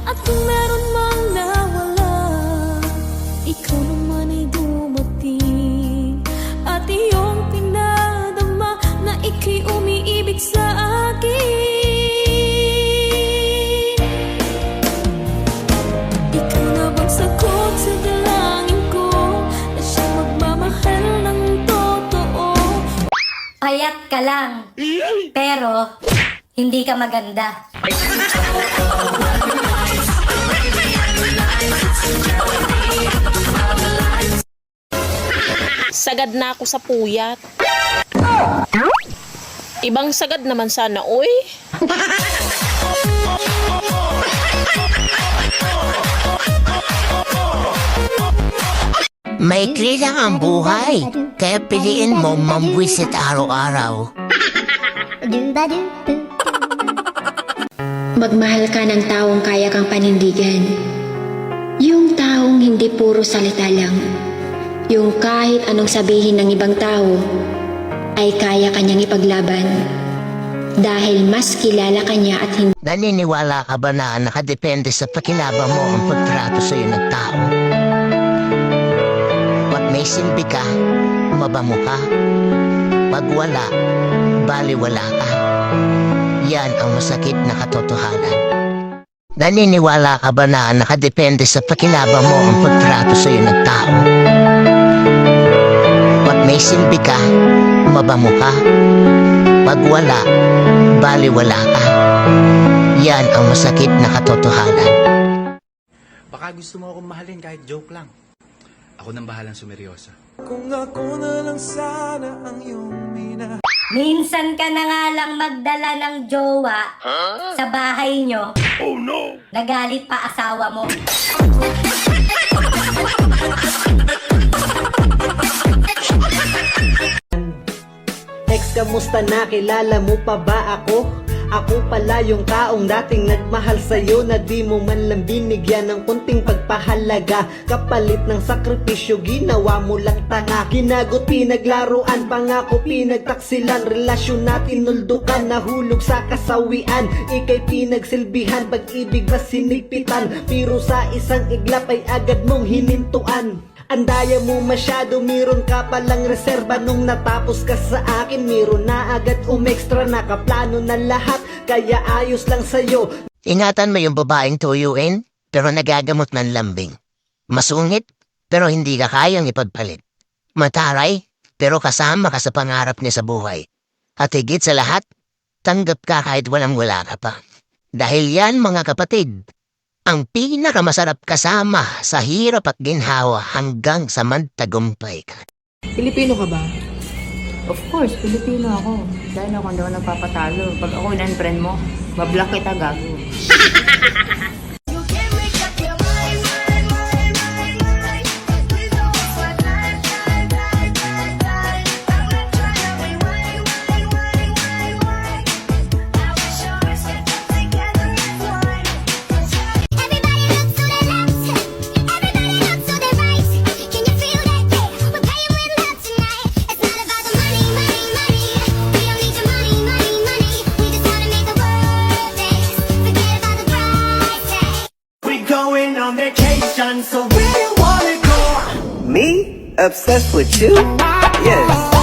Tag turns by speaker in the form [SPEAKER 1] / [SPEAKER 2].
[SPEAKER 1] At kung meron mang nawala, ikaw naman ay dumating. At iyong pinadama na ika'y umiibig sa akin. Ikaw na bang sagot sa dalangin ko na siyang magmamahal ng totoo?
[SPEAKER 2] Payat ka lang, pero hindi ka maganda.
[SPEAKER 3] Sagad na ako sa puyat. Ibang sagad naman sana, oy.
[SPEAKER 4] Maikli lang ang buhay, kaya piliin mo mamwisit araw-araw.
[SPEAKER 5] Magmahal ka ng taong kaya kang panindigan. Yung taong hindi puro salita lang. Yung kahit anong sabihin ng ibang tao, ay kaya kanyang ipaglaban. Dahil mas kilala kanya at hindi.
[SPEAKER 4] Naniniwala ka ba na nakadepende sa pakinabang mo ang pagtrato sa'yo ng tao? Pag may silbi ka, mabango ka. Pag wala, baliwala ka. Yan ang masakit na katotohanan. Naniniwala ka ba na nakadepende sa pakinabang mo ang pagtrato sa'yo ng tao? Pag may silbi ka, mabango ka. Pag wala, baliwala ka. Yan ang masakit na katotohanan.
[SPEAKER 6] Baka gusto mo akong mahalin kahit joke lang. Ako nang bahalang sumeryosa.
[SPEAKER 7] Kung ako na lang sana ang iyong mina.
[SPEAKER 2] Minsan ka na nga lang magdala ng jowa sa bahay nyo. Oh no! Nagalit pa asawa mo.
[SPEAKER 8] Ex, kamusta na? Kilala mo pa ba ako? Ako pala yung taong dating nagmahal sa'yo na di mo man lang binigyan ng kunting pagpahalaga. Kapalit ng sakripisyo, ginawa mo lang tanga. Ginagot, pinaglaruan, pangako, pinagtaksilan. Relasyon natin nuldukan, nahulog sa kasawian. Ika'y pinagsilbihan, pag-ibig na sinigpitan. Pero sa isang iglap ay agad mong hinintuan. Andaya mo masyado, meron ka palang reserba. Nung natapos ka sa akin, meron na agad umextra. Nakaplano na lahat, kaya ayos lang sa'yo.
[SPEAKER 4] Ingatan mo yung babaeng tuyuin, pero nagagamot ng lambing. Masungit, pero hindi ka kayang ipagpalit. Mataray, pero kasama ka sa pangarap niya sa buhay. At higit sa lahat, tanggap ka kahit walang-wala ka pa. Dahil yan, mga kapatid, ang pinakamasarap kasama sa hirap at ginhawa hanggang sa magtagumpay ka.
[SPEAKER 9] Pilipino ka ba? Of course, Pilipino ako. Dahil ako hindi ako nagpapatalo. Pag ako in-unfriend mo, bablock kita, gago.
[SPEAKER 7] On vacation, so where you wanna go?
[SPEAKER 8] Me? Obsessed with you? Yes.